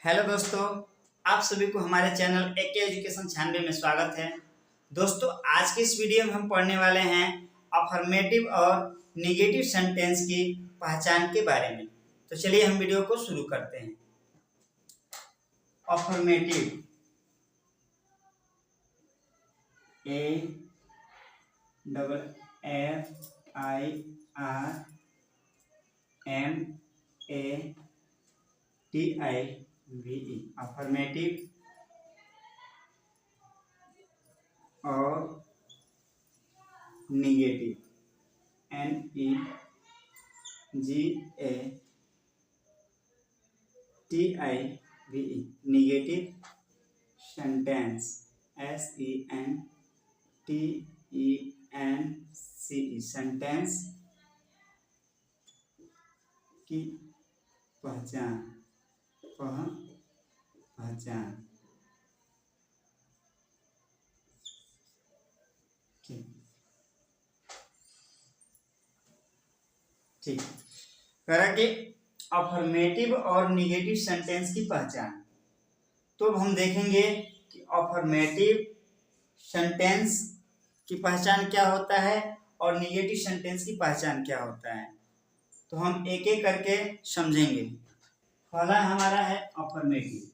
Hello दोस्तों, आप सभी को हमारे चैनल एके एजुकेशन 96 में स्वागत है। दोस्तों, आज के इस वीडियो में हम पढ़ने वाले हैं अफर्मेटिव और निगेटिव सेंटेंस की पहचान के बारे में। तो चलिए हम वीडियो को शुरू करते हैं। अफर्मेटिव, AFFIRMATIVE, अफर्मेटिव और negative, NEGATIVE, negative sentence, SENTENCE, sentence की पहचान। ठीक, करा कि अफर्मेटिव और निगेटिव सेंटेंस की पहचान। तो अब हम देखेंगे कि अफर्मेटिव सेंटेंस की पहचान क्या होता है और निगेटिव सेंटेंस की पहचान क्या होता है। तो हम एक एक करके समझेंगे। पहला हमारा है अफर्मेटिव।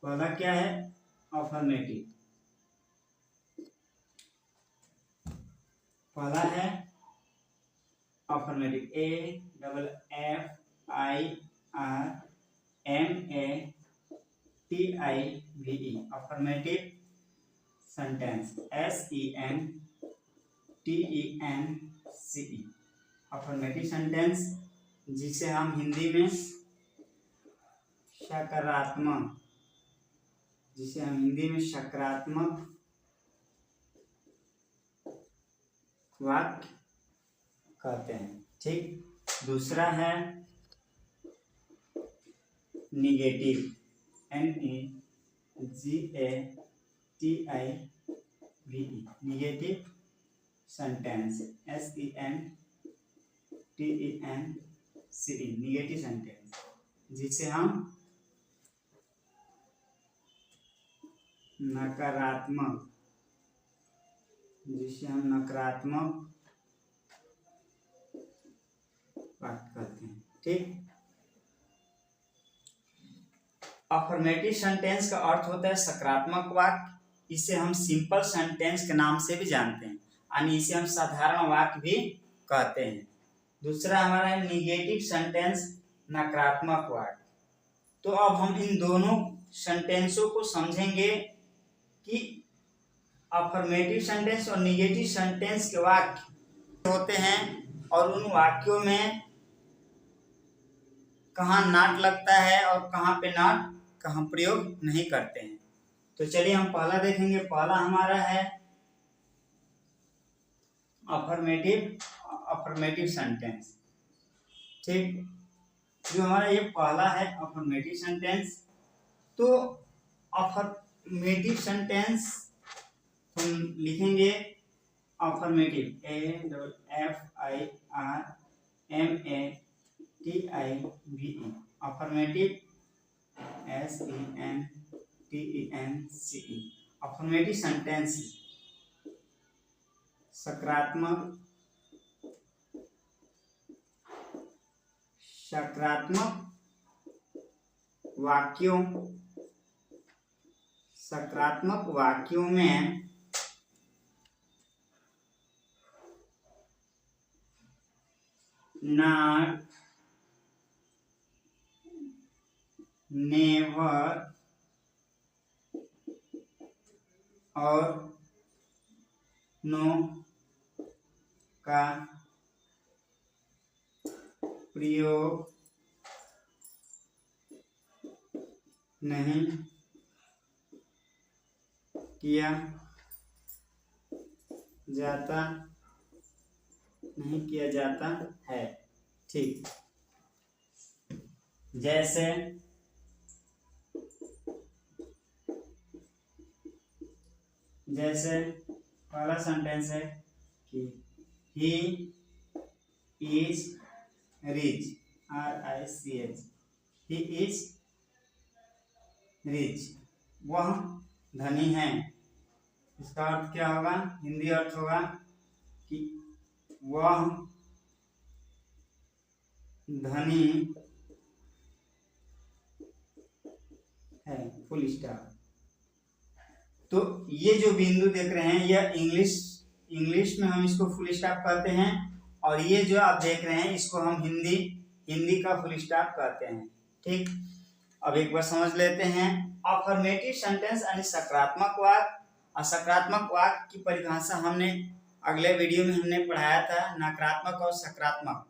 पहला क्या है? अफर्मेटिव। पहला है affirmative, AFFIRMATIVE, affirmative sentence, SENTENCE, affirmative sentence जिसे हम हिंदी में सकारात्मक वाक्य कहते हैं। ठीक, दूसरा है negative, NEGATIVE, negative sentence, SENTENCE, negative sentence जिसे हम नकारात्मक वाक्य कहते हैं। ठीक, अफर्मेटिव सेंटेंस का अर्थ होता है सकारात्मक वाक्य। इसे हम सिंपल सेंटेंस के नाम से भी जानते हैं, यानी इसे हम साधारण वाक्य भी कहते हैं। दूसरा हमारा है निगेटिव सेंटेंस, नकारात्मक वाक्य। तो अब हम इन दोनों सेंटेंसों को समझेंगे कि अफर्मेटिव सेंटेंस और निगेटिव सेंटेंस के वाक्य होते हैं और उन वाक्यों में कहाँ नॉट लगता है और कहाँ पे नॉट कहाँ प्रयोग नहीं करते हैं। तो चलिए हम पहला देखेंगे। पहला हमारा है अफर्मेटिव सेंटेंस। ठीक, जो हमारा ये पहला है अफर्मेटिव सेंटेंस। तो अफर्मेटिव सेंटेंस हम लिखेंगे affirmative, AFFIRMATIVE, affirmative, SENTENCE, affirmative sentence सकारात्मक वाक्यों में नॉट, नेवर और नो का प्रयोग नहीं किया जाता है। ठीक, जैसे पहला सेंटेंस है कि he is rich, RICH, he is rich, वह धनी है। इसका अर्थ क्या होगा? हिंदी अर्थ होगा कि वह धनी है, फुल स्टॉप। तो ये जो बिंदु देख रहे हैं यह इंग्लिश में हम इसको फुल स्टॉप कहते हैं, और ये जो आप देख रहे हैं इसको हम हिंदी का फुल स्टॉप कहते हैं। ठीक, अब एक बार समझ लेते हैं। अफर्मेटिव सेंटेंस यानी सकारात्मक वाक्य। और सकारात्मक वाक्य की परिभाषा हमने अगले वीडियो में हमने पढ़ाया था, नकारात्मक और सकारात्मक,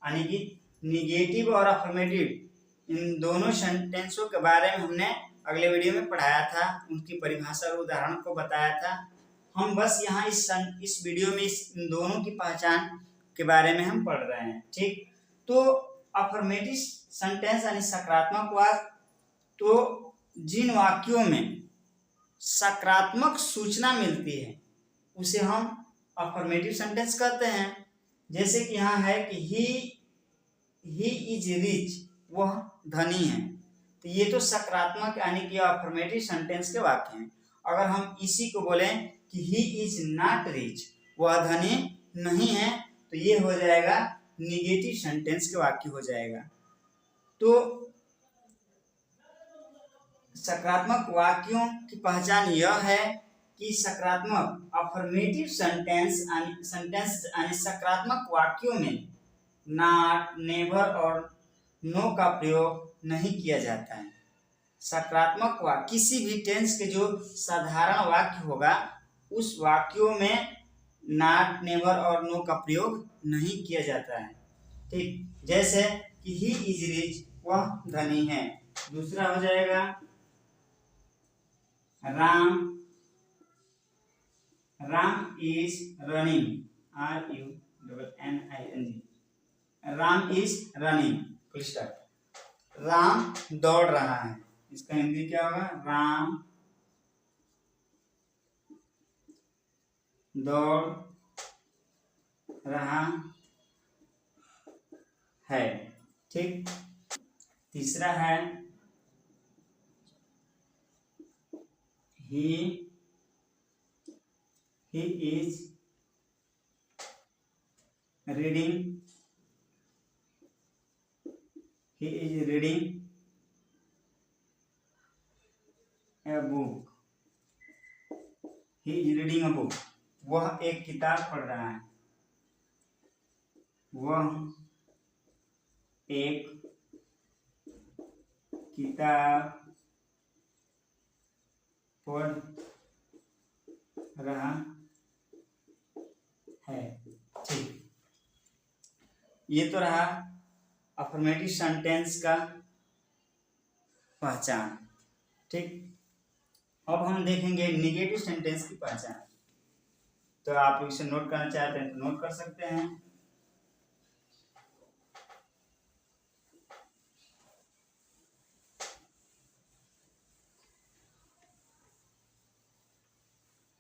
यानी कि निगेटिव और अफर्मेटिव, इन दोनों सेंटेंसों के बारे में हमने अगले वीडियो में पढ़ाया था, उनकी परिभाषा और उदाहरण को बताया था। हम बस यहाँ इस वीडियो में इन दोनों की पहचान के बारे में हम पढ़ रहे हैं। ठीक, तो अफर्मेटिव सेंटेंस यानी सकारात्मक वाक्य, तो जिन वाक्यों में सकारात्मक सूचना मिलती है उसे हम अफर्मेटिव सेंटेंस कहते हैं। जैसे कि यहाँ है कि ही इज रिच, वह धनी है, तो ये तो सकारात्मक यानी कि अफर्मेटिव सेंटेंस के वाक्य हैं। अगर हम इसी को बोलें कि ही इज नॉट रिच, वह धनी नहीं है, तो ये हो जाएगा निगेटिव सेंटेंस के वाक्य हो जाएगा। तो सकारात्मक वाक्यों की पहचान यह है कि सकारात्मक अफर्मेटिव सेंटेंस यानी सकारात्मक वाक्यों में नॉट, नेवर और नो का प्रयोग नहीं किया जाता है। सकारात्मक वाक्य किसी भी टेंस के जो साधारण वाक्य होगा उस वाक्यों में नॉट, नेवर और नो का प्रयोग नहीं किया जाता है। ठीक, जैसे कि ही इज रिच, वह धनी है। दूसरा हो जाएगा Ram is running, RUNNING, Ram is running, full stop. Ram दौड़ रहा है, इसका हिंदी क्या होगा? राम दौड़ रहा है। ठीक, तीसरा है he is reading a book, वह एक किताब पढ़ रहा है, वह एक किताब पढ़ रहा है। ठीक, ये तो रहा अफर्मेटिव सेंटेंस का पहचान। ठीक, अब हम देखेंगे निगेटिव सेंटेंस की पहचान। तो आप इसे नोट करना चाहते हैं तो नोट कर सकते हैं।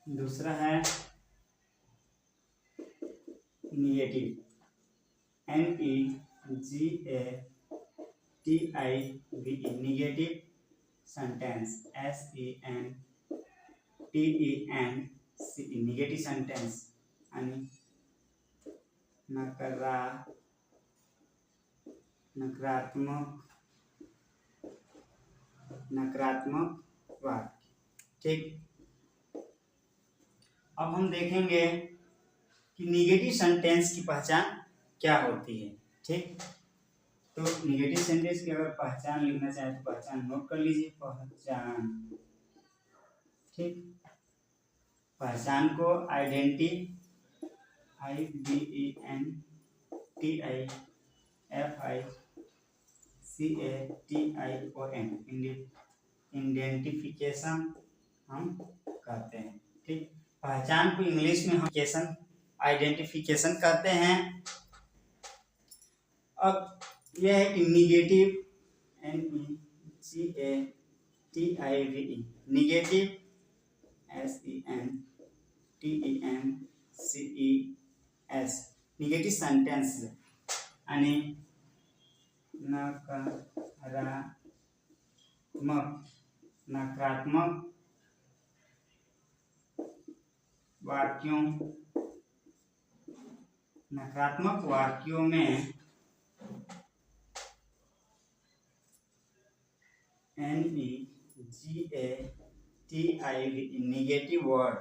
दूसरा है negative, NEGATIVE, negative sentence, SENTENCE, negative sentence यानी नकारात्मक वाक्य। ठीक, अब हम देखेंगे कि निगेटिव सेंटेंस की पहचान क्या होती है। ठीक, तो निगेटिव सेंटेंस की अगर पहचान लिखना चाहे तो पहचान नोट कर लीजिए। पहचान, ठीक, पहचान को आइडेंटिफिकेशन, आइडेंटिफिकेशन हम कहते हैं। ठीक, पहचान को इंग्लिश में हम आइडेंटिफिकेशन कहते हैं। अब यह है कि negative, NEGATIVE, negative, SENTENCES, negative sentence यानी नकारात्मक नकारात्मक वाक्यों में NEGATIV negative word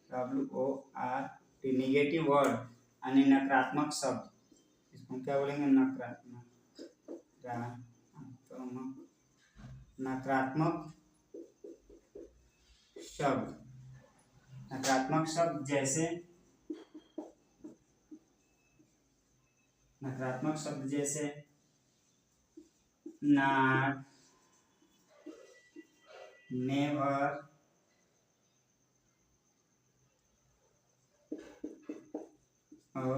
WORD negative word यानी नकारात्मक शब्द, इसको क्या बोलेंगे? नकारात्मक शब्द जैसे नॉट, नेवर, और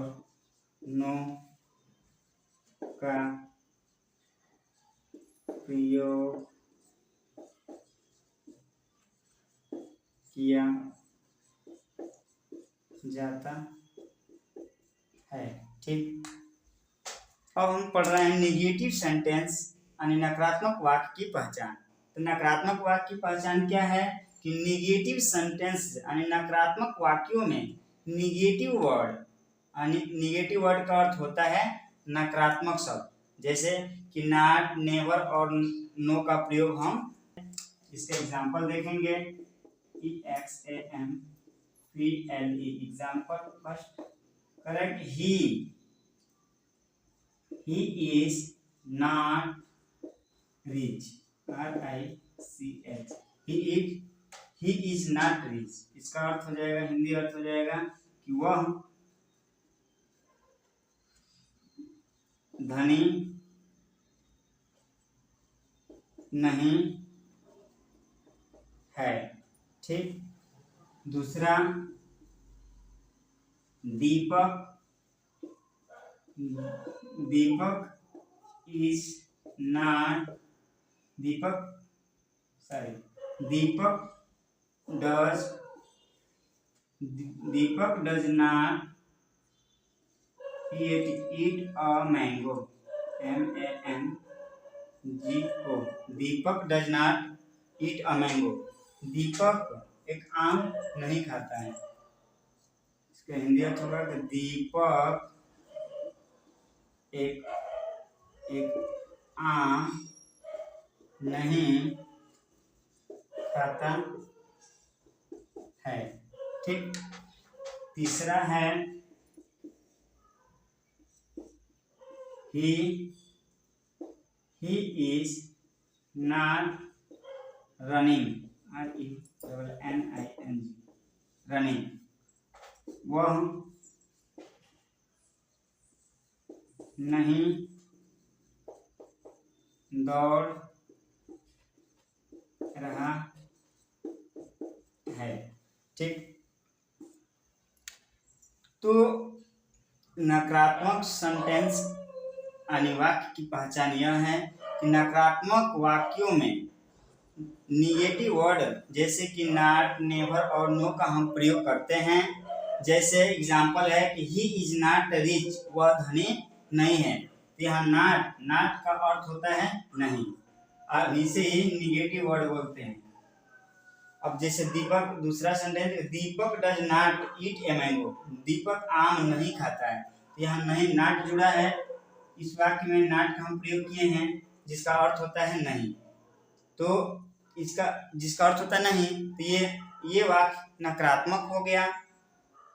नो का प्रयोग किया जाता है। ठीक, अब हम पढ़ रहे हैं निगेटिव सेंटेंस यानी नकारात्मक वाक्य की पहचान। तो नकारात्मक वाक्य की पहचान क्या है कि निगेटिव सेंटेंस यानी नकारात्मक वाक्यों में निगेटिव वर्ड का अर्थ होता है नकारात्मक शब्द, जैसे कि नॉट, नेवर और नो का प्रयोग हम इसके एग्जाम्पल देखेंगे। EXAMPLE example first, correct. He is not rich, RICH, he is not rich. इसका अर्थ हो जाएगा, हिंदी अर्थ हो जाएगा कि वह धनी नहीं है। ठीक, दूसरा Deepak is not Deepak does not eat a mango, MANGO, Deepak does not eat a mango. Deepak एक आम नहीं खाता है। इसका हिंदी अर्थ होगा कि दीपक एक आम नहीं खाता है। ठीक, तीसरा है he is not running, RUNNING, running, वह नहीं दौड़ रहा है। ठीक, तो नकारात्मक सेंटेंस यानी वाक्य की पहचान यह है कि नकारात्मक वाक्यों में निगेटिव वर्ड जैसे कि नॉट, नेवर और नो का हम प्रयोग करते हैं। जैसे एग्जाम्पल है कि ही इज नॉट रिच, वह धनी नहीं है। तो यहाँ नॉट का अर्थ होता है नहीं, और इसे ही निगेटिव वर्ड बोलते हैं। अब जैसे दीपक, दूसरा sentence, Deepak does not eat a mango, Deepak आम नहीं खाता है। तो यहाँ नहीं नॉट जुड़ा है, इस वाक्य में नॉट का हम प्रयोग किए हैं जिसका अर्थ होता है नहीं। तो इसका जिसका अर्थ होता है नहीं, तो ये वाक्य नकारात्मक हो गया।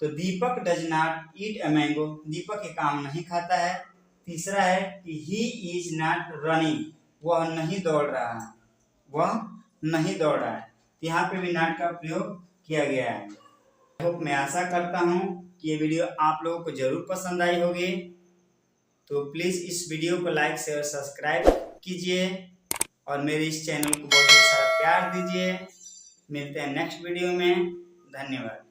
तो Deepak does not eat a mango, Deepak एक आम नहीं खाता है। तीसरा है कि ही इज नॉट रनिंग, वह नहीं दौड़ रहा है, यहाँ पे भी नॉट का प्रयोग किया गया है। मैं आशा करता हूँ कि ये वीडियो आप लोगों को जरूर पसंद आई होगी। तो प्लीज़ इस वीडियो को लाइक शेयर सब्सक्राइब कीजिए और मेरे इस चैनल को बहुत सारा प्यार दीजिए। मिलते हैं नेक्स्ट वीडियो में। धन्यवाद।